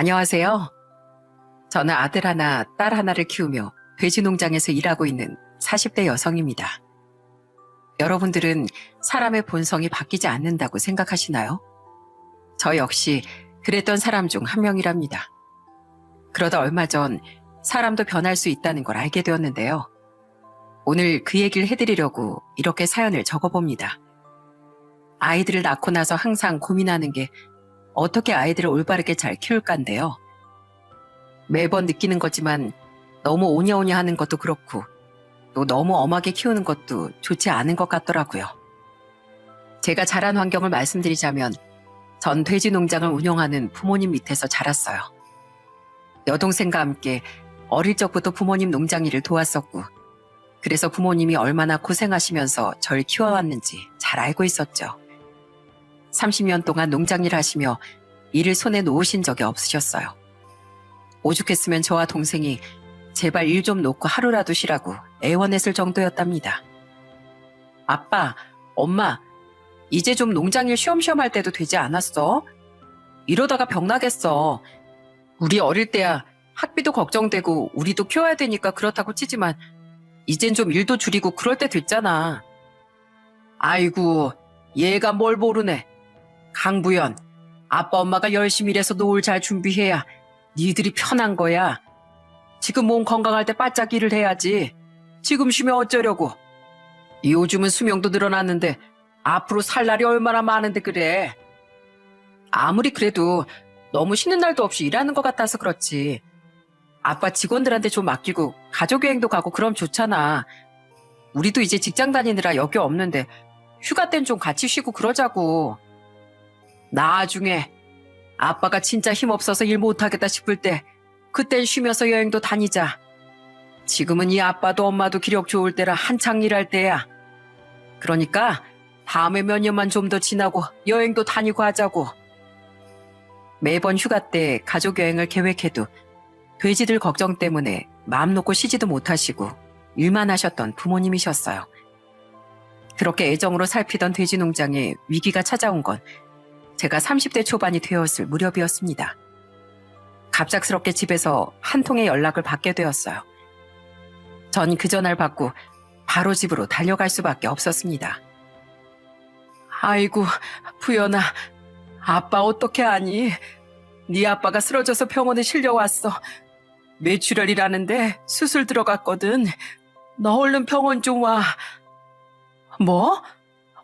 안녕하세요. 저는 아들 하나, 딸 하나를 키우며 돼지 농장에서 일하고 있는 40대 여성입니다. 여러분들은 사람의 본성이 바뀌지 않는다고 생각하시나요? 저 역시 그랬던 사람 중 한 명이랍니다. 그러다 얼마 전 사람도 변할 수 있다는 걸 알게 되었는데요. 오늘 그 얘기를 해드리려고 이렇게 사연을 적어봅니다. 아이들을 낳고 나서 항상 고민하는 게 어떻게 아이들을 올바르게 잘 키울까인데요. 매번 느끼는 거지만 너무 오냐오냐 하는 것도 그렇고 또 너무 엄하게 키우는 것도 좋지 않은 것 같더라고요. 제가 자란 환경을 말씀드리자면 전 돼지 농장을 운영하는 부모님 밑에서 자랐어요. 여동생과 함께 어릴 적부터 부모님 농장 일을 도왔었고 그래서 부모님이 얼마나 고생하시면서 절 키워왔는지 잘 알고 있었죠. 30년 동안 농장 일 하시며 일을 손에 놓으신 적이 없으셨어요. 오죽했으면 저와 동생이 제발 일 좀 놓고 하루라도 쉬라고 애원했을 정도였답니다. 아빠, 엄마, 이제 좀 농장일 쉬엄쉬엄 할 때도 되지 않았어? 이러다가 병나겠어. 우리 어릴 때야 학비도 걱정되고 우리도 키워야 되니까 그렇다고 치지만 이젠 좀 일도 줄이고 그럴 때 됐잖아. 아이고, 얘가 뭘 모르네. 강부연, 아빠 엄마가 열심히 일해서 노을 잘 준비해야 니들이 편한 거야. 지금 몸 건강할 때 바짝 일을 해야지. 지금 쉬면 어쩌려고. 요즘은 수명도 늘어났는데 앞으로 살 날이 얼마나 많은데 그래. 아무리 그래도 너무 쉬는 날도 없이 일하는 것 같아서 그렇지. 아빠 직원들한테 좀 맡기고 가족여행도 가고 그럼 좋잖아. 우리도 이제 직장 다니느라 여기 없는데 휴가 땐 좀 같이 쉬고 그러자고. 나중에 아빠가 진짜 힘없어서 일 못하겠다 싶을 때 그땐 쉬면서 여행도 다니자. 지금은 이 아빠도 엄마도 기력 좋을 때라 한창 일할 때야. 그러니까 다음에 몇 년만 좀 더 지나고 여행도 다니고 하자고. 매번 휴가 때 가족 여행을 계획해도 돼지들 걱정 때문에 마음 놓고 쉬지도 못하시고 일만 하셨던 부모님이셨어요. 그렇게 애정으로 살피던 돼지 농장에 위기가 찾아온 건 제가 30대 초반이 되었을 무렵이었습니다. 갑작스럽게 집에서 한 통의 연락을 받게 되었어요. 전 그 전화를 받고 바로 집으로 달려갈 수밖에 없었습니다. 아이고, 부연아, 아빠 어떻게 아니? 네 아빠가 쓰러져서 병원에 실려왔어. 뇌출혈이라는데 수술 들어갔거든. 너 얼른 병원 좀 와. 뭐?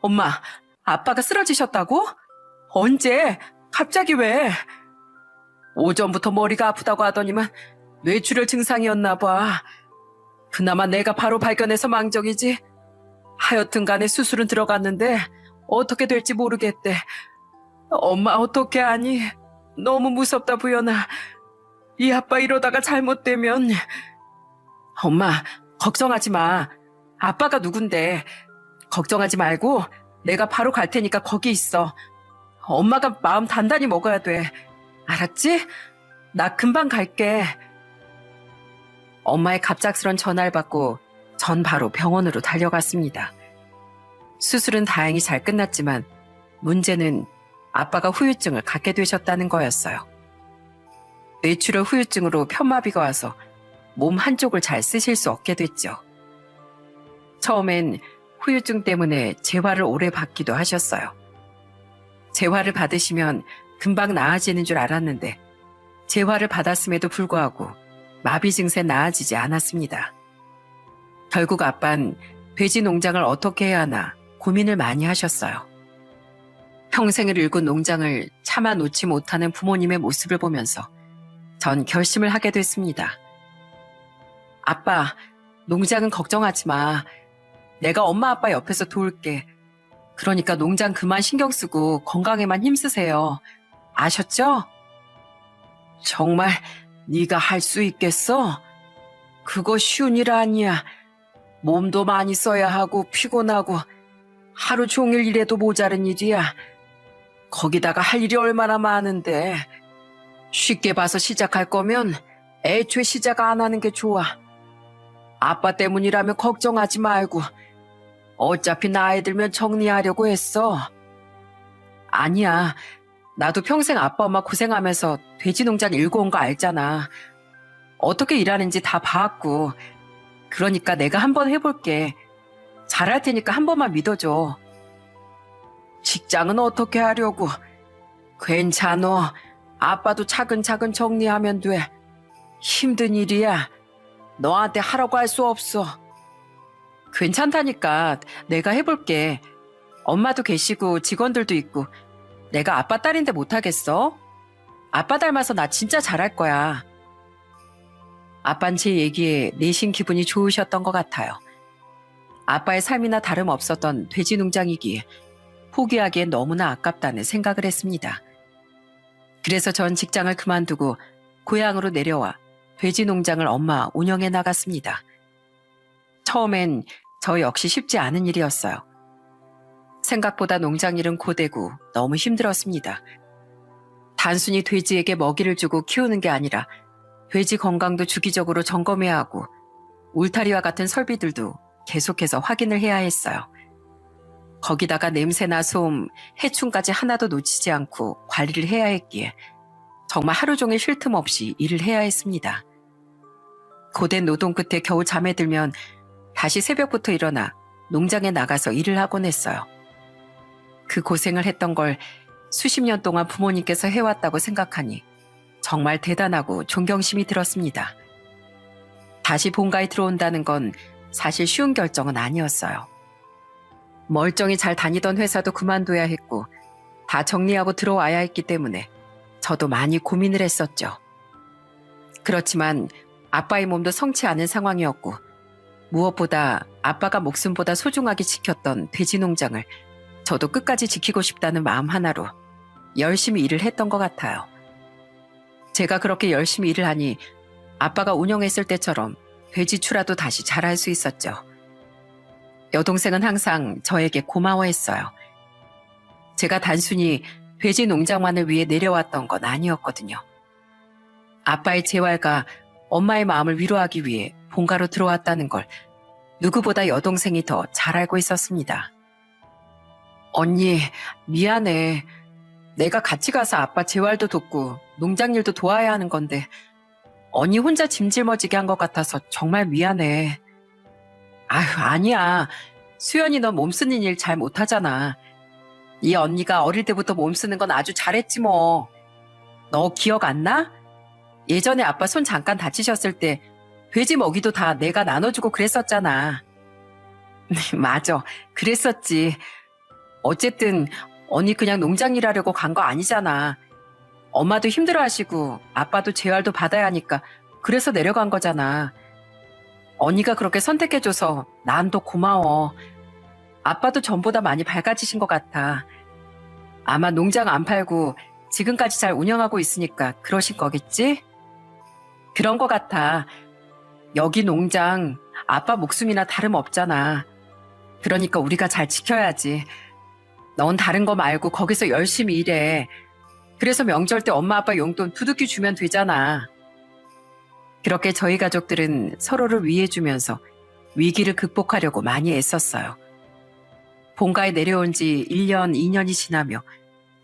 엄마, 아빠가 쓰러지셨다고? 언제? 갑자기 왜? 오전부터 머리가 아프다고 하더니만 뇌출혈 증상이었나 봐. 그나마 내가 바로 발견해서 망정이지. 하여튼 간에 수술은 들어갔는데 어떻게 될지 모르겠대. 엄마 어떻게 하니? 너무 무섭다 부연아. 이 아빠 이러다가 잘못되면. 엄마 걱정하지 마. 아빠가 누군데. 걱정하지 말고 내가 바로 갈 테니까 거기 있어. 엄마가 마음 단단히 먹어야 돼. 알았지? 나 금방 갈게. 엄마의 갑작스런 전화를 받고 전 바로 병원으로 달려갔습니다. 수술은 다행히 잘 끝났지만 문제는 아빠가 후유증을 갖게 되셨다는 거였어요. 뇌출혈 후유증으로 편마비가 와서 몸 한쪽을 잘 쓰실 수 없게 됐죠. 처음엔 후유증 때문에 재활을 오래 받기도 하셨어요. 재활을 받으시면 금방 나아지는 줄 알았는데 재활을 받았음에도 불구하고 마비 증세 나아지지 않았습니다. 결국 아빠는 돼지 농장을 어떻게 해야 하나 고민을 많이 하셨어요. 평생을 일군 농장을 차마 놓지 못하는 부모님의 모습을 보면서 전 결심을 하게 됐습니다. 아빠, 농장은 걱정하지 마. 내가 엄마 아빠 옆에서 도울게. 그러니까 농장 그만 신경 쓰고 건강에만 힘쓰세요. 아셨죠? 정말 네가 할 수 있겠어? 그거 쉬운 일 아니야. 몸도 많이 써야 하고 피곤하고 하루 종일 일해도 모자른 일이야. 거기다가 할 일이 얼마나 많은데. 쉽게 봐서 시작할 거면 애초에 시작 안 하는 게 좋아. 아빠 때문이라면 걱정하지 말고. 어차피 나이 들면 정리하려고 했어. 아니야. 나도 평생 아빠 엄마 고생하면서 돼지 농장 일궈 온 거 알잖아. 어떻게 일하는지 다 봐왔고. 그러니까 내가 한번 해볼게. 잘할 테니까 한 번만 믿어줘. 직장은 어떻게 하려고? 괜찮어. 아빠도 차근차근 정리하면 돼. 힘든 일이야. 너한테 하라고 할 수 없어. 괜찮다니까. 내가 해볼게. 엄마도 계시고 직원들도 있고. 내가 아빠 딸인데 못하겠어? 아빠 닮아서 나 진짜 잘할 거야. 아빤 제 얘기에 내심 기분이 좋으셨던 것 같아요. 아빠의 삶이나 다름없었던 돼지 농장이기에 포기하기엔 너무나 아깝다는 생각을 했습니다. 그래서 전 직장을 그만두고 고향으로 내려와 돼지 농장을 엄마 운영해 나갔습니다. 처음엔 저 역시 쉽지 않은 일이었어요. 생각보다 농장 일은 고되고 너무 힘들었습니다. 단순히 돼지에게 먹이를 주고 키우는 게 아니라 돼지 건강도 주기적으로 점검해야 하고 울타리와 같은 설비들도 계속해서 확인을 해야 했어요. 거기다가 냄새나 소음, 해충까지 하나도 놓치지 않고 관리를 해야 했기에 정말 하루 종일 쉴 틈 없이 일을 해야 했습니다. 고된 노동 끝에 겨우 잠에 들면 다시 새벽부터 일어나 농장에 나가서 일을 하곤 했어요. 그 고생을 했던 걸 수십 년 동안 부모님께서 해왔다고 생각하니 정말 대단하고 존경심이 들었습니다. 다시 본가에 들어온다는 건 사실 쉬운 결정은 아니었어요. 멀쩡히 잘 다니던 회사도 그만둬야 했고 다 정리하고 들어와야 했기 때문에 저도 많이 고민을 했었죠. 그렇지만 아빠의 몸도 성치 않은 상황이었고 무엇보다 아빠가 목숨보다 소중하게 지켰던 돼지 농장을 저도 끝까지 지키고 싶다는 마음 하나로 열심히 일을 했던 것 같아요. 제가 그렇게 열심히 일을 하니 아빠가 운영했을 때처럼 돼지추라도 다시 잘할 수 있었죠. 여동생은 항상 저에게 고마워했어요. 제가 단순히 돼지 농장만을 위해 내려왔던 건 아니었거든요. 아빠의 재활과 엄마의 마음을 위로하기 위해 본가로 들어왔다는 걸 누구보다 여동생이 더 잘 알고 있었습니다. 언니, 미안해. 내가 같이 가서 아빠 재활도 돕고 농장 일도 도와야 하는 건데 언니 혼자 짐 짊어지게 한 것 같아서 정말 미안해. 아휴, 아니야. 수연이 넌 몸 쓰는 일 잘 못하잖아. 이 언니가 어릴 때부터 몸 쓰는 건 아주 잘했지 뭐. 너 기억 안 나? 예전에 아빠 손 잠깐 다치셨을 때 돼지 먹이도 다 내가 나눠주고 그랬었잖아. 맞아. 그랬었지. 어쨌든 언니 그냥 농장 일하려고 간 거 아니잖아. 엄마도 힘들어하시고 아빠도 재활도 받아야 하니까 그래서 내려간 거잖아. 언니가 그렇게 선택해줘서 난 더 고마워. 아빠도 전보다 많이 밝아지신 것 같아. 아마 농장 안 팔고 지금까지 잘 운영하고 있으니까 그러신 거겠지? 그런 것 같아. 여기 농장 아빠 목숨이나 다름없잖아. 그러니까 우리가 잘 지켜야지. 넌 다른 거 말고 거기서 열심히 일해. 그래서 명절 때 엄마 아빠 용돈 두둑히 주면 되잖아. 그렇게 저희 가족들은 서로를 위해주면서 위기를 극복하려고 많이 애썼어요. 본가에 내려온 지 1년, 2년이 지나며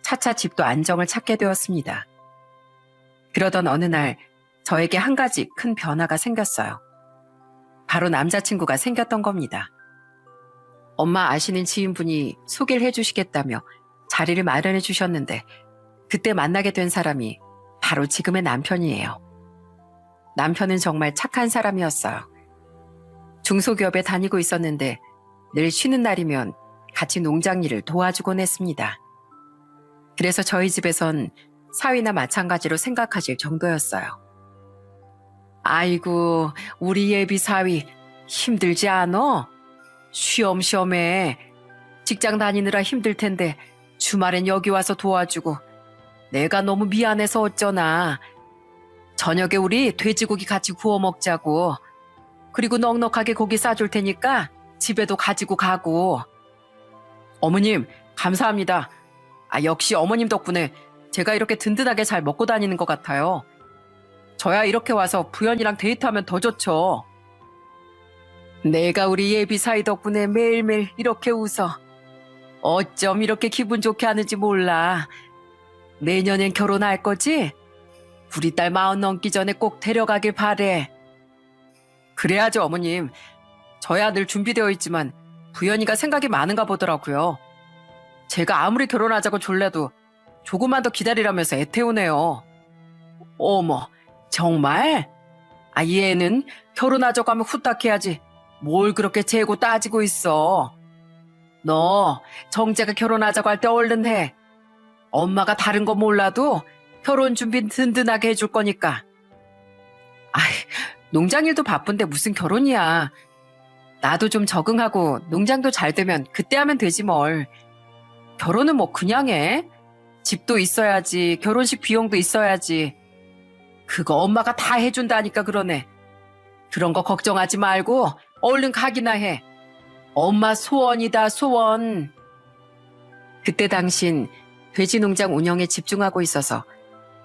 차차 집도 안정을 찾게 되었습니다. 그러던 어느 날 저에게 한 가지 큰 변화가 생겼어요. 바로 남자친구가 생겼던 겁니다. 엄마 아시는 지인분이 소개를 해주시겠다며 자리를 마련해 주셨는데 그때 만나게 된 사람이 바로 지금의 남편이에요. 남편은 정말 착한 사람이었어요. 중소기업에 다니고 있었는데 늘 쉬는 날이면 같이 농장 일을 도와주곤 했습니다. 그래서 저희 집에선 사위나 마찬가지로 생각하실 정도였어요. 아이고, 우리 예비 사위 힘들지 않어? 쉬엄쉬엄해. 직장 다니느라 힘들 텐데 주말엔 여기 와서 도와주고 내가 너무 미안해서 어쩌나. 저녁에 우리 돼지고기 같이 구워 먹자고. 그리고 넉넉하게 고기 싸줄 테니까 집에도 가지고 가고. 어머님, 감사합니다. 역시 어머님 덕분에 제가 이렇게 든든하게 잘 먹고 다니는 것 같아요. 저야 이렇게 와서 부연이랑 데이트하면 더 좋죠. 내가 우리 예비 사이 덕분에 매일매일 이렇게 웃어. 어쩜 이렇게 기분 좋게 하는지 몰라. 내년엔 결혼할 거지? 우리 딸 40 넘기 전에 꼭 데려가길 바래. 그래야죠, 어머님. 저야 늘 준비되어 있지만 부연이가 생각이 많은가 보더라고요. 제가 아무리 결혼하자고 졸래도 조금만 더 기다리라면서 애태우네요. 어머, 정말? 이 애는 결혼하자고 하면 후딱 해야지. 뭘 그렇게 재고 따지고 있어. 너 정재가 결혼하자고 할 때 얼른 해. 엄마가 다른 거 몰라도 결혼 준비 든든하게 해줄 거니까. 농장일도 바쁜데 무슨 결혼이야. 나도 좀 적응하고 농장도 잘 되면 그때 하면 되지 뭘. 결혼은 뭐 그냥 해. 집도 있어야지, 결혼식 비용도 있어야지. 그거 엄마가 다 해준다니까 그러네. 그런 거 걱정하지 말고 얼른 가기나 해. 엄마 소원이다, 소원. 그때 당신 돼지 농장 운영에 집중하고 있어서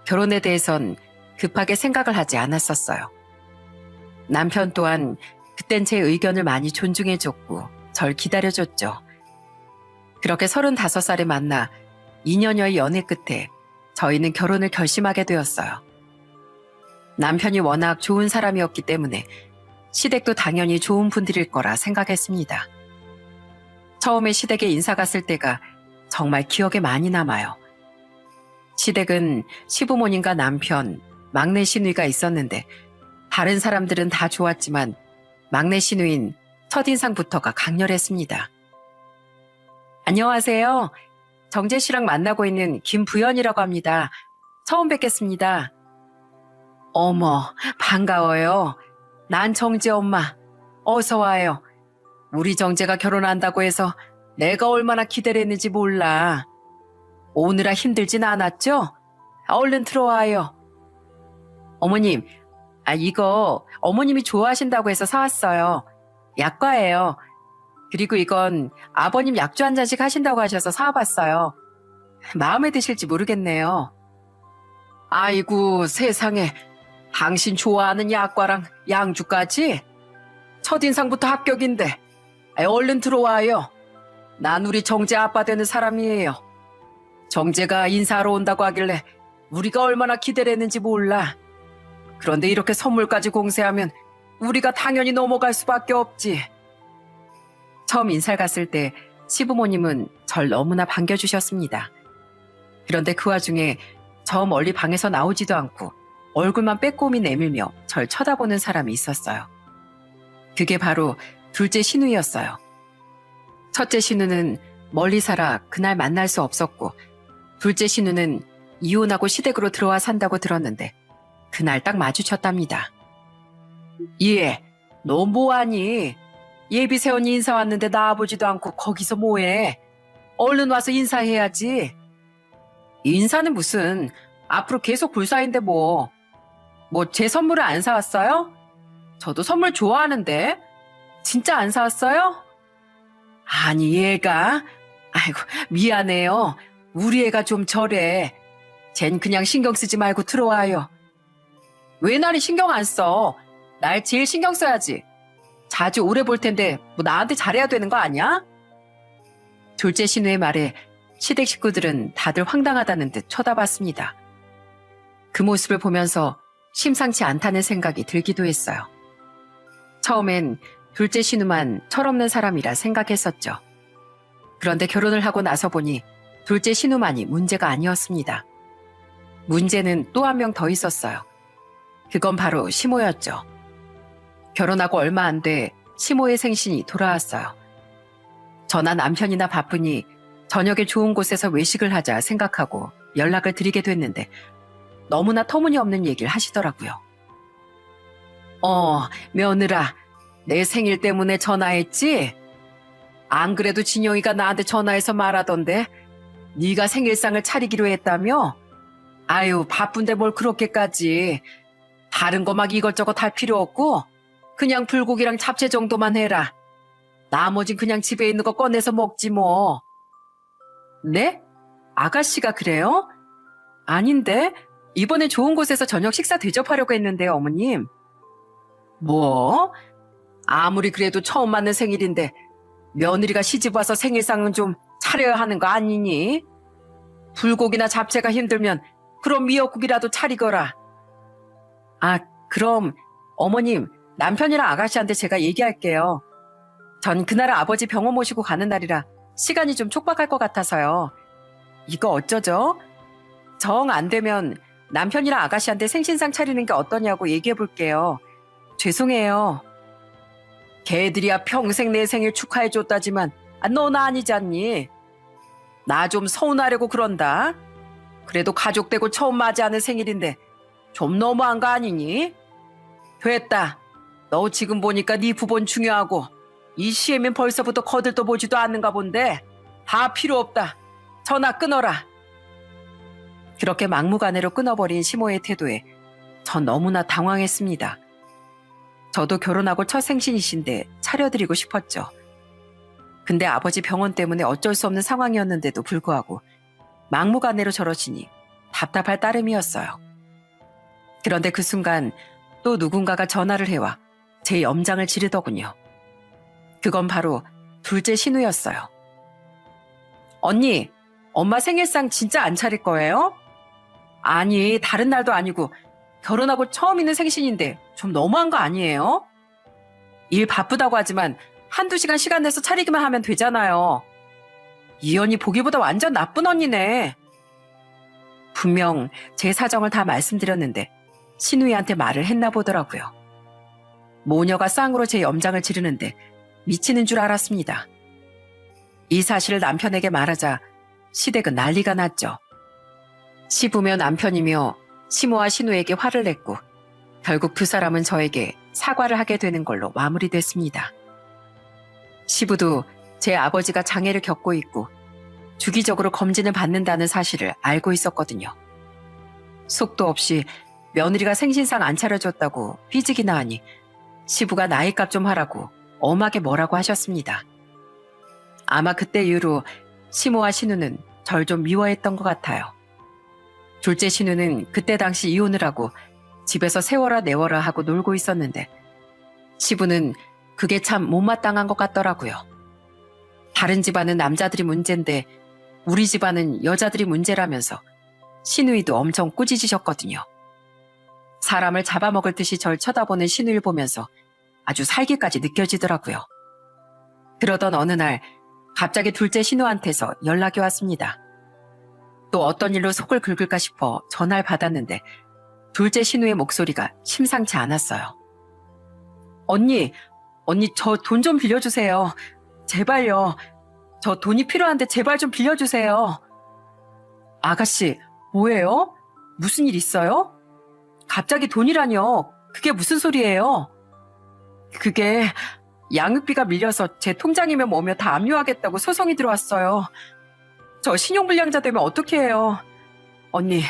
결혼에 대해선 급하게 생각을 하지 않았었어요. 남편 또한 그땐 제 의견을 많이 존중해줬고 절 기다려줬죠. 그렇게 35살에 만나 2년여의 연애 끝에 저희는 결혼을 결심하게 되었어요. 남편이 워낙 좋은 사람이었기 때문에 시댁도 당연히 좋은 분들일 거라 생각했습니다. 처음에 시댁에 인사 갔을 때가 정말 기억에 많이 남아요. 시댁은 시부모님과 남편, 막내 시누이가 있었는데 다른 사람들은 다 좋았지만 막내 시누인 첫인상부터가 강렬했습니다. 안녕하세요. 정재 씨랑 만나고 있는 김부연이라고 합니다. 처음 뵙겠습니다. 어머, 반가워요. 난 정재 엄마. 어서 와요. 우리 정재가 결혼한다고 해서 내가 얼마나 기대를 했는지 몰라. 오느라 힘들진 않았죠? 얼른 들어와요. 어머님, 이거 어머님이 좋아하신다고 해서 사왔어요. 약과예요. 그리고 이건 아버님 약주 한 잔씩 하신다고 하셔서 사와봤어요. 마음에 드실지 모르겠네요. 아이고 세상에, 당신 좋아하는 약과랑 양주까지? 첫인상부터 합격인데. 얼른 들어와요. 난 우리 정재 아빠 되는 사람이에요. 정재가 인사하러 온다고 하길래 우리가 얼마나 기대를 했는지 몰라. 그런데 이렇게 선물까지 공세하면 우리가 당연히 넘어갈 수밖에 없지. 처음 인사를 갔을 때 시부모님은 절 너무나 반겨주셨습니다. 그런데 그 와중에 저 멀리 방에서 나오지도 않고 얼굴만 빼꼼히 내밀며 절 쳐다보는 사람이 있었어요. 그게 바로 둘째 신우였어요. 첫째 신우는 멀리 살아 그날 만날 수 없었고 둘째 신우는 이혼하고 시댁으로 들어와 산다고 들었는데 그날 딱 마주쳤답니다. 얘, 너 뭐하니? 예비 새언니 인사 왔는데 나와보지도 않고 거기서 뭐해? 얼른 와서 인사해야지. 인사는 무슨, 앞으로 계속 볼 사이인데 뭐 제 선물을 안 사왔어요? 저도 선물 좋아하는데 진짜 안 사왔어요? 아니 얘가, 아이고 미안해요. 우리 애가 좀 저래. 쟨 그냥 신경 쓰지 말고 들어와요. 왜 나를 신경 안 써? 날 제일 신경 써야지. 자주 오래 볼 텐데 뭐 나한테 잘해야 되는 거 아니야? 둘째 신우의 말에 시댁 식구들은 다들 황당하다는 듯 쳐다봤습니다. 그 모습을 보면서 심상치 않다는 생각이 들기도 했어요. 처음엔 둘째 신우만 철없는 사람이라 생각했었죠. 그런데 결혼을 하고 나서 보니 둘째 신우만이 문제가 아니었습니다. 문제는 또 한 명 더 있었어요. 그건 바로 시모였죠. 결혼하고 얼마 안 돼 시모의 생신이 돌아왔어요. 저나 남편이나 바쁘니 저녁에 좋은 곳에서 외식을 하자 생각하고 연락을 드리게 됐는데 너무나 터무니없는 얘기를 하시더라고요. 며느라, 내 생일 때문에 전화했지? 안 그래도 진영이가 나한테 전화해서 말하던데 네가 생일상을 차리기로 했다며? 아유, 바쁜데 뭘 그렇게까지. 다른 거 막 이것저것 할 필요 없고 그냥 불고기랑 잡채 정도만 해라. 나머진 그냥 집에 있는 거 꺼내서 먹지 뭐. 네? 아가씨가 그래요? 아닌데? 이번에 좋은 곳에서 저녁 식사 대접하려고 했는데 어머님. 뭐? 아무리 그래도 처음 맞는 생일인데 며느리가 시집 와서 생일상은 좀 차려야 하는 거 아니니? 불고기나 잡채가 힘들면 그럼 미역국이라도 차리거라. 아, 그럼 어머님, 남편이랑 아가씨한테 제가 얘기할게요. 전 그날 아버지 병원 모시고 가는 날이라 시간이 좀 촉박할 것 같아서요. 이거 어쩌죠? 정 안 되면 남편이랑 아가씨한테 생신상 차리는 게 어떠냐고 얘기해 볼게요. 죄송해요. 걔들이야 평생 내 생일 축하해 줬다지만 너나 아니지 않니? 나 좀 서운하려고 그런다. 그래도 가족 되고 처음 맞이하는 생일인데 좀 너무한 거 아니니? 됐다. 너 지금 보니까 네 부본 중요하고 이 시에면 벌써부터 거들떠 보지도 않는가 본데 다 필요 없다. 전화 끊어라. 그렇게 막무가내로 끊어버린 시모의 태도에 전 너무나 당황했습니다. 저도 결혼하고 첫 생신이신데 차려드리고 싶었죠. 근데 아버지 병원 때문에 어쩔 수 없는 상황이었는데도 불구하고 막무가내로 저러시니 답답할 따름이었어요. 그런데 그 순간 또 누군가가 전화를 해와 제 염장을 지르더군요. 그건 바로 둘째 신우였어요. 언니, 엄마 생일상 진짜 안 차릴 거예요? 아니, 다른 날도 아니고 결혼하고 처음 있는 생신인데 좀 너무한 거 아니에요? 일 바쁘다고 하지만 한두 시간 시간 내서 차리기만 하면 되잖아요. 이 언니 보기보다 완전 나쁜 언니네. 분명 제 사정을 다 말씀드렸는데 신우이한테 말을 했나 보더라고요. 모녀가 쌍으로 제 염장을 지르는데 미치는 줄 알았습니다. 이 사실을 남편에게 말하자 시댁은 난리가 났죠. 시부며 남편이며 시모와 신우에게 화를 냈고 결국 두 사람은 저에게 사과를 하게 되는 걸로 마무리됐습니다. 시부도 제 아버지가 장애를 겪고 있고 주기적으로 검진을 받는다는 사실을 알고 있었거든요. 속도 없이 며느리가 생신상 안 차려줬다고 삐지기나 하니 시부가 나이값 좀 하라고 엄하게 뭐라고 하셨습니다. 아마 그때 이후로 시모와 신우는 절 좀 미워했던 것 같아요. 둘째 신우는 그때 당시 이혼을 하고 집에서 세워라 내워라 하고 놀고 있었는데 시부는 그게 참 못마땅한 것 같더라고요. 다른 집안은 남자들이 문제인데 우리 집안은 여자들이 문제라면서 신우이도 엄청 꾸짖으셨거든요. 사람을 잡아먹을 듯이 절 쳐다보는 신우이를 보면서 아주 살기까지 느껴지더라고요. 그러던 어느 날 갑자기 둘째 신우한테서 연락이 왔습니다. 또 어떤 일로 속을 긁을까 싶어 전화를 받았는데 둘째 신우의 목소리가 심상치 않았어요. 언니 저 돈 좀 빌려주세요. 제발요. 저 돈이 필요한데 제발 좀 빌려주세요. 아가씨, 뭐예요? 무슨 일 있어요? 갑자기 돈이라뇨. 그게 무슨 소리예요? 그게 양육비가 밀려서 제 통장이면 뭐며 다 압류하겠다고 소송이 들어왔어요. 저 신용불량자 되면 어떻게 해요? 언니,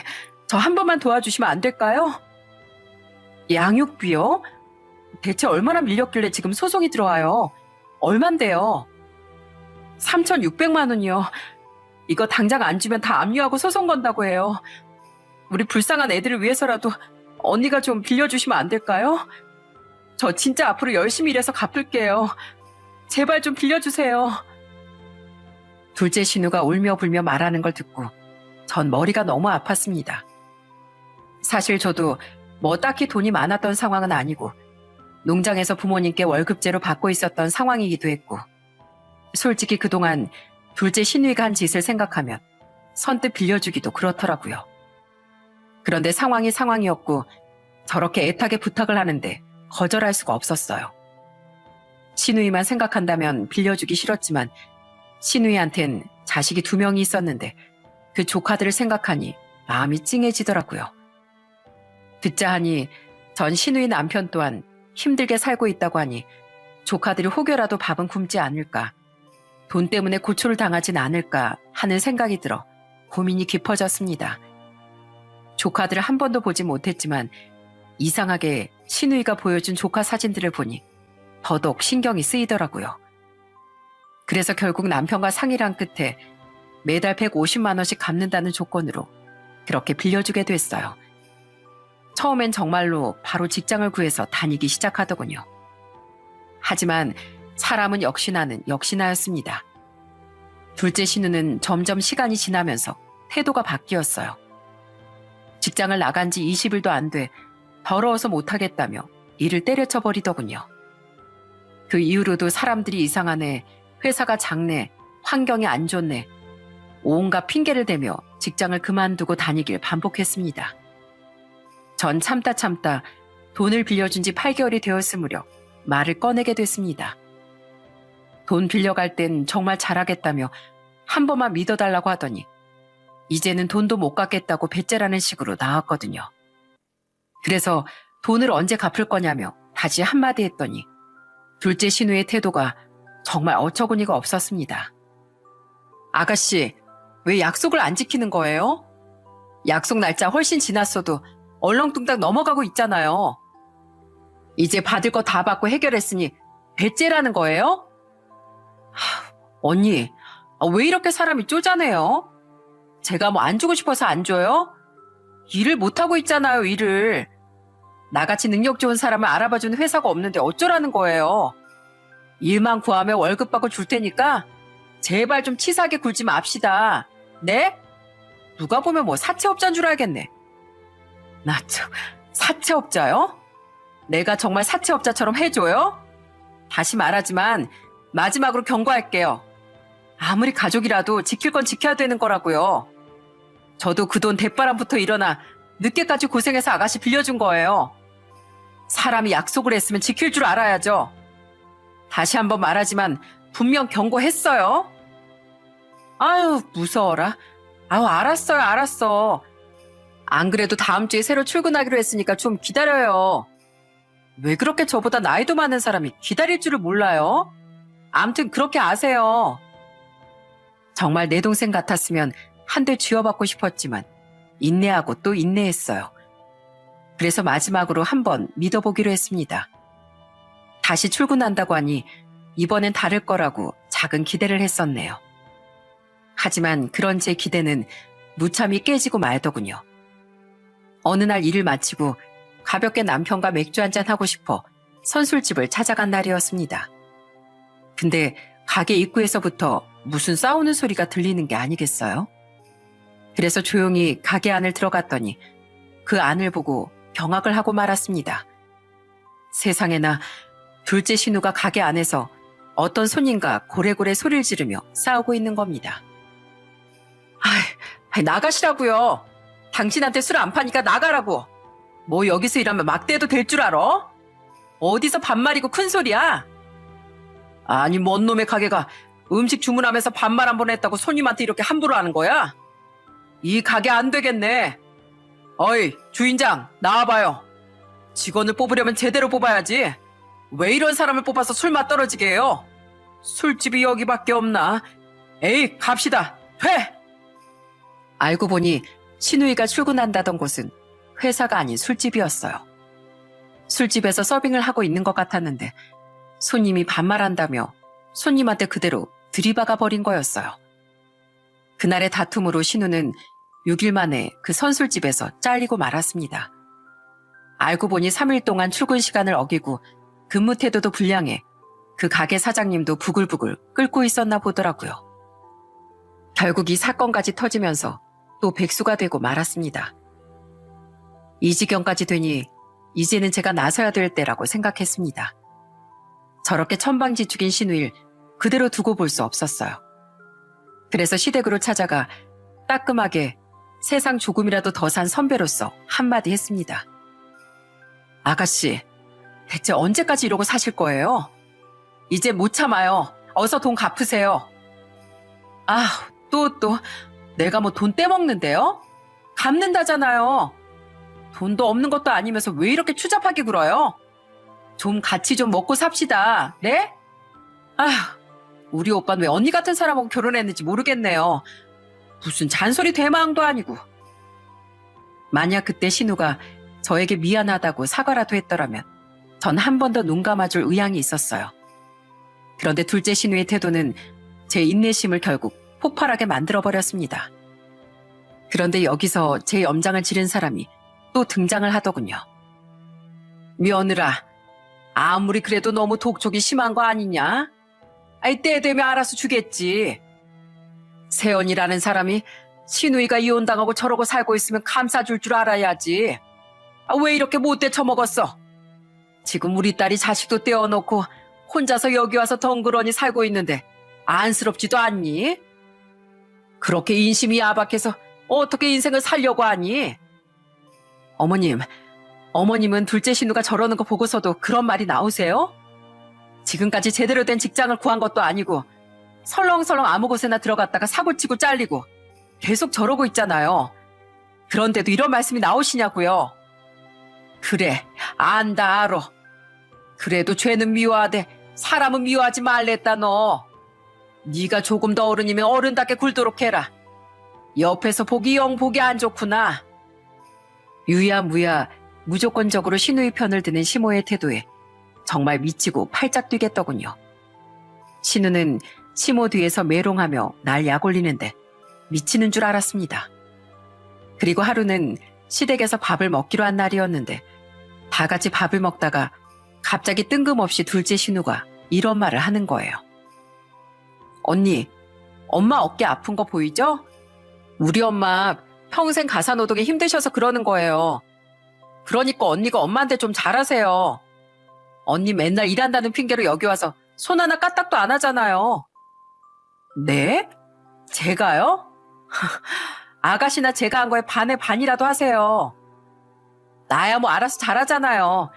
저 한 번만 도와주시면 안 될까요? 양육비요? 대체 얼마나 밀렸길래 지금 소송이 들어와요? 얼만데요? 3,600만 원이요. 이거 당장 안 주면 다 압류하고 소송 건다고 해요. 우리 불쌍한 애들을 위해서라도 언니가 좀 빌려주시면 안 될까요? 저 진짜 앞으로 열심히 일해서 갚을게요. 제발 좀 빌려주세요. 둘째 신우가 울며 불며 말하는 걸 듣고 전 머리가 너무 아팠습니다. 사실 저도 뭐 딱히 돈이 많았던 상황은 아니고 농장에서 부모님께 월급제로 받고 있었던 상황이기도 했고 솔직히 그동안 둘째 신우이가 한 짓을 생각하면 선뜻 빌려주기도 그렇더라고요. 그런데 상황이 상황이었고 저렇게 애타게 부탁을 하는데 거절할 수가 없었어요. 신우이만 생각한다면 빌려주기 싫었지만 신우이한텐 자식이 2명이 있었는데 그 조카들을 생각하니 마음이 찡해지더라고요. 듣자 하니 전 신우이 남편 또한 힘들게 살고 있다고 하니 조카들이 혹여라도 밥은 굶지 않을까, 돈 때문에 고초를 당하진 않을까 하는 생각이 들어 고민이 깊어졌습니다. 조카들을 한 번도 보지 못했지만 이상하게 신우이가 보여준 조카 사진들을 보니 더더욱 신경이 쓰이더라고요. 그래서 결국 남편과 상의를 한 끝에 매달 150만 원씩 갚는다는 조건으로 그렇게 빌려주게 됐어요. 처음엔 정말로 바로 직장을 구해서 다니기 시작하더군요. 하지만 사람은 역시나는 역시나였습니다. 둘째 신우는 점점 시간이 지나면서 태도가 바뀌었어요. 직장을 나간 지 20일도 안 돼 더러워서 못하겠다며 일을 때려쳐 버리더군요. 그 이후로도 사람들이 이상하네, 회사가 작네, 환경이 안 좋네, 온갖 핑계를 대며 직장을 그만두고 다니길 반복했습니다. 전 참다 돈을 빌려준 지 8개월이 되었을 무렵 말을 꺼내게 됐습니다. 돈 빌려갈 땐 정말 잘하겠다며 한 번만 믿어달라고 하더니 이제는 돈도 못 갚겠다고 배째라는 식으로 나왔거든요. 그래서 돈을 언제 갚을 거냐며 다시 한마디 했더니 둘째 신우의 태도가 정말 어처구니가 없었습니다. 아가씨, 왜 약속을 안 지키는 거예요? 약속 날짜 훨씬 지났어도 얼렁뚱땅 넘어가고 있잖아요. 이제 받을 거 다 받고 해결했으니 배째라는 거예요? 언니, 왜 이렇게 사람이 쪼잔해요? 제가 뭐 안 주고 싶어서 안 줘요? 일을 못하고 있잖아요, 일을. 나같이 능력 좋은 사람을 알아봐주는 회사가 없는데 어쩌라는 거예요? 일만 구하면 월급 받고 줄 테니까 제발 좀 치사하게 굴지 맙시다. 네? 누가 보면 뭐 사채업자인 줄 알겠네. 나 참, 사채업자요? 내가 정말 사채업자처럼 해줘요? 다시 말하지만 마지막으로 경고할게요. 아무리 가족이라도 지킬 건 지켜야 되는 거라고요. 저도 그 돈 대바람부터 일어나 늦게까지 고생해서 아가씨 빌려준 거예요. 사람이 약속을 했으면 지킬 줄 알아야죠. 다시 한번 말하지만 분명 경고했어요. 아유, 무서워라. 아유, 알았어. 안 그래도 다음 주에 새로 출근하기로 했으니까 좀 기다려요. 왜 그렇게 저보다 나이도 많은 사람이 기다릴 줄을 몰라요? 암튼 그렇게 아세요. 정말 내 동생 같았으면 한 대 쥐어받고 싶었지만 인내하고 또 인내했어요. 그래서 마지막으로 한번 믿어보기로 했습니다. 다시 출근한다고 하니 이번엔 다를 거라고 작은 기대를 했었네요. 하지만 그런 제 기대는 무참히 깨지고 말더군요. 어느 날 일을 마치고 가볍게 남편과 맥주 한잔 하고 싶어 선술집을 찾아간 날이었습니다. 근데 가게 입구에서부터 무슨 싸우는 소리가 들리는 게 아니겠어요? 그래서 조용히 가게 안을 들어갔더니 그 안을 보고 경악을 하고 말았습니다. 세상에나, 둘째 신우가 가게 안에서 어떤 손님과 고래고래 소리를 지르며 싸우고 있는 겁니다. 나가시라고요. 당신한테 술 안 파니까 나가라고. 뭐 여기서 일하면 막대도 될 줄 알아? 어디서 반말이고 큰 소리야? 아니, 뭔 놈의 가게가 음식 주문하면서 반말 한 번 했다고 손님한테 이렇게 함부로 하는 거야? 이 가게 안 되겠네. 어이, 주인장, 나와봐요. 직원을 뽑으려면 제대로 뽑아야지. 왜 이런 사람을 뽑아서 술맛 떨어지게 해요? 술집이 여기밖에 없나? 에이, 갑시다. 회! 알고 보니 신우이가 출근한다던 곳은 회사가 아닌 술집이었어요. 술집에서 서빙을 하고 있는 것 같았는데 손님이 반말한다며 손님한테 그대로 들이박아 버린 거였어요. 그날의 다툼으로 신우는 6일 만에 그 선술집에서 잘리고 말았습니다. 알고 보니 3일 동안 출근 시간을 어기고 근무 태도도 불량해 그 가게 사장님도 부글부글 끓고 있었나 보더라고요. 결국 이 사건까지 터지면서 또 백수가 되고 말았습니다. 이 지경까지 되니 이제는 제가 나서야 될 때라고 생각했습니다. 저렇게 천방지축인 신우일 그대로 두고 볼 수 없었어요. 그래서 시댁으로 찾아가 따끔하게 세상 조금이라도 더 산 선배로서 한마디 했습니다. 아가씨, 대체 언제까지 이러고 사실 거예요? 이제 못 참아요. 어서 돈 갚으세요. 또 내가 뭐 돈 떼먹는데요? 갚는다잖아요. 돈도 없는 것도 아니면서 왜 이렇게 추잡하게 굴어요? 좀 같이 좀 먹고 삽시다. 네? 우리 오빠는 왜 언니 같은 사람하고 결혼했는지 모르겠네요. 무슨 잔소리 대마왕도 아니고. 만약 그때 신우가 저에게 미안하다고 사과라도 했더라면 전 한 번 더 눈 감아줄 의향이 있었어요. 그런데 둘째 신우의 태도는 제 인내심을 결국 폭발하게 만들어버렸습니다. 그런데 여기서 제 염장을 지른 사람이 또 등장을 하더군요. 며느라, 아무리 그래도 너무 독촉이 심한 거 아니냐? 때 되면 알아서 주겠지. 세연이라는 사람이 신우이가 이혼당하고 저러고 살고 있으면 감싸줄 줄 알아야지. 왜 이렇게 못돼 처먹었어? 지금 우리 딸이 자식도 떼어놓고 혼자서 여기 와서 덩그러니 살고 있는데 안쓰럽지도 않니? 그렇게 인심이 야박해서 어떻게 인생을 살려고 하니? 어머님은 둘째 신우가 저러는 거 보고서도 그런 말이 나오세요? 지금까지 제대로 된 직장을 구한 것도 아니고 설렁설렁 아무 곳에나 들어갔다가 사고치고 잘리고 계속 저러고 있잖아요. 그런데도 이런 말씀이 나오시냐고요. 그래, 안다 알아. 그래도 죄는 미워하되 사람은 미워하지 말랬다 너. 네가 조금 더 어른이면 어른답게 굴도록 해라. 옆에서 보기 영 보기 안 좋구나. 유야무야 무조건적으로 신우의 편을 드는 시모의 태도에 정말 미치고 팔짝 뛰겠더군요. 신우는 시모 뒤에서 메롱하며 날 약올리는데 미치는 줄 알았습니다. 그리고 하루는 시댁에서 밥을 먹기로 한 날이었는데 다 같이 밥을 먹다가 갑자기 뜬금없이 둘째 신우가 이런 말을 하는 거예요. 언니, 엄마 어깨 아픈 거 보이죠? 우리 엄마 평생 가사노동에 힘드셔서 그러는 거예요. 그러니까 언니가 엄마한테 좀 잘하세요. 언니 맨날 일한다는 핑계로 여기 와서 손 하나 까딱도 안 하잖아요. 네? 제가요? 아가씨나 제가 한 거에 반의 반이라도 하세요. 나야 뭐 알아서 잘하잖아요.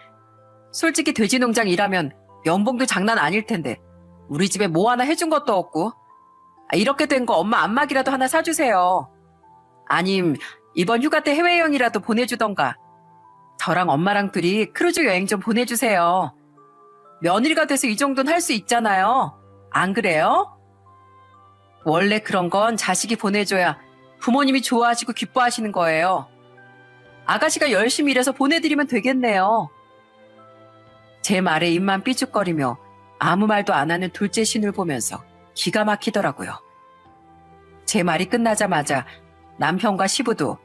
솔직히 돼지 농장 일하면 연봉도 장난 아닐 텐데 우리 집에 뭐 하나 해준 것도 없고. 이렇게 된 거 엄마 안마기라도 하나 사주세요. 아님 이번 휴가 때 해외여행이라도 보내주던가. 저랑 엄마랑 둘이 크루즈 여행 좀 보내주세요. 며느리가 돼서 이 정도는 할 수 있잖아요. 안 그래요? 원래 그런 건 자식이 보내줘야 부모님이 좋아하시고 기뻐하시는 거예요. 아가씨가 열심히 일해서 보내드리면 되겠네요. 제 말에 입만 삐죽거리며 아무 말도 안 하는 둘째 신을 보면서 기가 막히더라고요. 제 말이 끝나자마자 남편과 시부도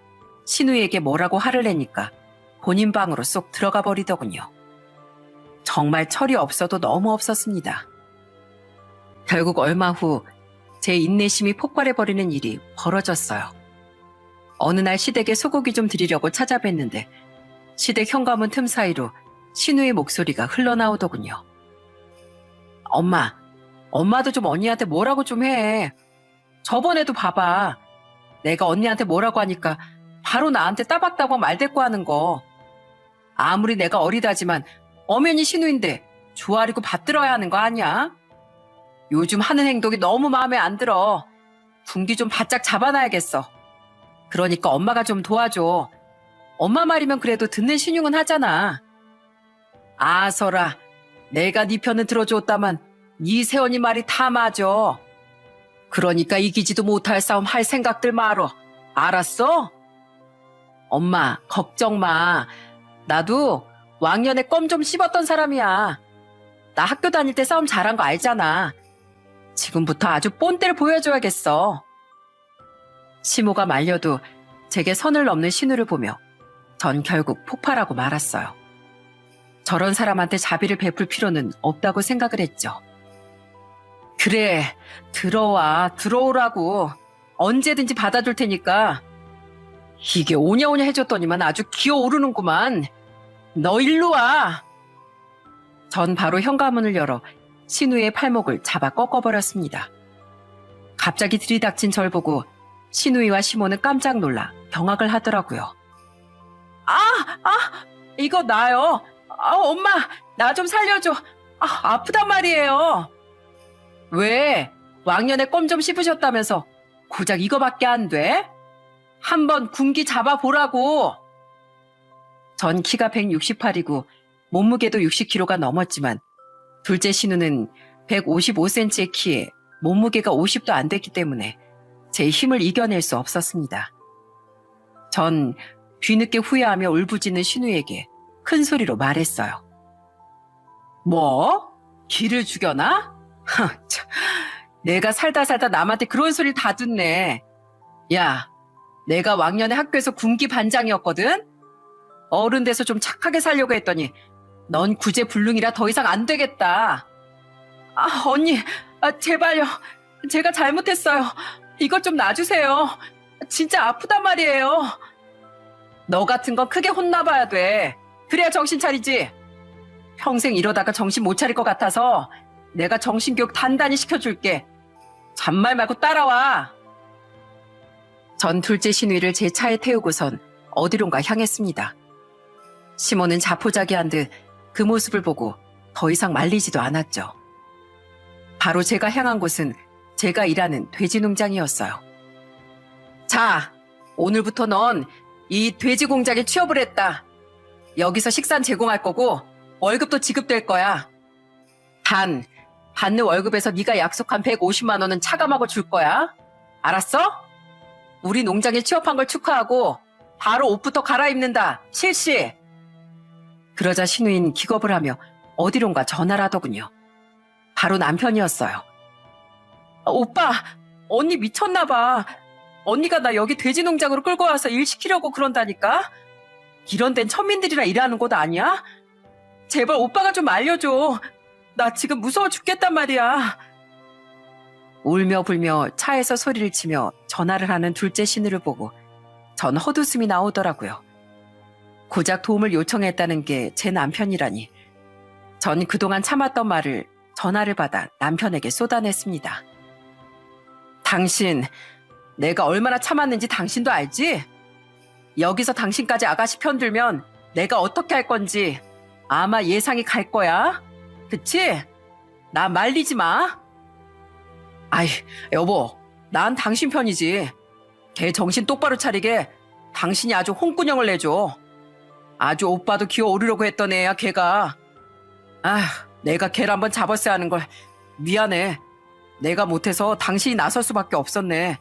신우에게 뭐라고 화를 내니까 본인 방으로 쏙 들어가 버리더군요. 정말 철이 없어도 너무 없었습니다. 결국 얼마 후 제 인내심이 폭발해버리는 일이 벌어졌어요. 어느 날 시댁에 소고기 좀 드리려고 찾아뵀는데 시댁 현관문 틈 사이로 신우의 목소리가 흘러나오더군요. 엄마도 좀 언니한테 뭐라고 좀 해. 저번에도 봐봐. 내가 언니한테 뭐라고 하니까 바로 나한테 따박따박 말대꾸하는 거. 아무리 내가 어리다지만 엄연히 신우인데 조아리고 받들어야 하는 거 아니야? 요즘 하는 행동이 너무 마음에 안 들어. 분기 좀 바짝 잡아놔야겠어. 그러니까 엄마가 좀 도와줘. 엄마 말이면 그래도 듣는 신용은 하잖아. 아서라, 내가 네 편은 들어줬다만 네 새언니 말이 다 맞아. 그러니까 이기지도 못할 싸움 할 생각들 말어. 알았어? 엄마, 걱정 마. 나도 왕년에 껌 좀 씹었던 사람이야. 나 학교 다닐 때 싸움 잘한 거 알잖아. 지금부터 아주 뽐때를 보여줘야겠어. 시모가 말려도 제게 선을 넘는 신우를 보며 전 결국 폭발하고 말았어요. 저런 사람한테 자비를 베풀 필요는 없다고 생각을 했죠. 그래, 들어오라고. 언제든지 받아줄 테니까. 이게 오냐오냐 해줬더니만 아주 기어오르는구만. 너 일로 와. 전 바로 현관문을 열어 신우의 팔목을 잡아 꺾어버렸습니다. 갑자기 들이닥친 절 보고 신우이와 시모는 깜짝 놀라 경악을 하더라고요. 이거 나요. 엄마, 나 좀 살려줘. 아프단 말이에요. 왜? 왕년에 껌 좀 씹으셨다면서 고작 이거밖에 안 돼? 한번 군기 잡아보라고. 전 키가 168이고 몸무게도 60kg가 넘었지만 둘째 신우는 155cm의 키에 몸무게가 50도 안 됐기 때문에 제 힘을 이겨낼 수 없었습니다. 전 뒤늦게 후회하며 울부짖는 신우에게 큰 소리로 말했어요. 뭐? 기를 죽여나? 내가 살다 남한테 그런 소리를 다 듣네. 야, 내가 왕년에 학교에서 군기 반장이었거든? 어른 돼서 좀 착하게 살려고 했더니 넌 구제불능이라 더 이상 안 되겠다. 언니, 제발요. 제가 잘못했어요. 이것 좀 놔주세요. 진짜 아프단 말이에요. 너 같은 건 크게 혼나봐야 돼. 그래야 정신 차리지. 평생 이러다가 정신 못 차릴 것 같아서 내가 정신교육 단단히 시켜줄게. 잔말 말고 따라와. 전 둘째 신우이를 제 차에 태우고선 어디론가 향했습니다. 시몬은 자포자기한 듯 그 모습을 보고 더 이상 말리지도 않았죠. 바로 제가 향한 곳은 제가 일하는 돼지 농장이었어요. 자, 오늘부터 넌 이 돼지 공장에 취업을 했다. 여기서 식사는 제공할 거고 월급도 지급될 거야. 단, 받는 월급에서 네가 약속한 150만 원은 차감하고 줄 거야. 알았어? 우리 농장에 취업한 걸 축하하고 바로 옷부터 갈아입는다. 실시! 그러자 신우인 기겁을 하며 어디론가 전화를 하더군요. 바로 남편이었어요. 오빠, 언니 미쳤나 봐. 언니가 나 여기 돼지 농장으로 끌고 와서 일 시키려고 그런다니까? 이런 데는 천민들이랑 일하는 곳 아니야? 제발 오빠가 좀 알려줘. 나 지금 무서워 죽겠단 말이야. 울며 불며 차에서 소리를 치며 전화를 하는 둘째 신우를 보고 전 헛웃음이 나오더라고요. 고작 도움을 요청했다는 게 제 남편이라니. 전 그동안 참았던 말을 전화를 받아 남편에게 쏟아냈습니다. 당신, 내가 얼마나 참았는지 당신도 알지? 여기서 당신까지 아가씨 편들면 내가 어떻게 할 건지 아마 예상이 갈 거야. 그치? 나 말리지 마. 아이, 여보, 난 당신 편이지. 걔 정신 똑바로 차리게 당신이 아주 홍군형을 내줘. 아주 오빠도 기어오르려고 했던 애야, 걔가. 아, 내가 걔를 한번 잡았어야 하는 걸. 미안해. 내가 못해서 당신이 나설 수밖에 없었네.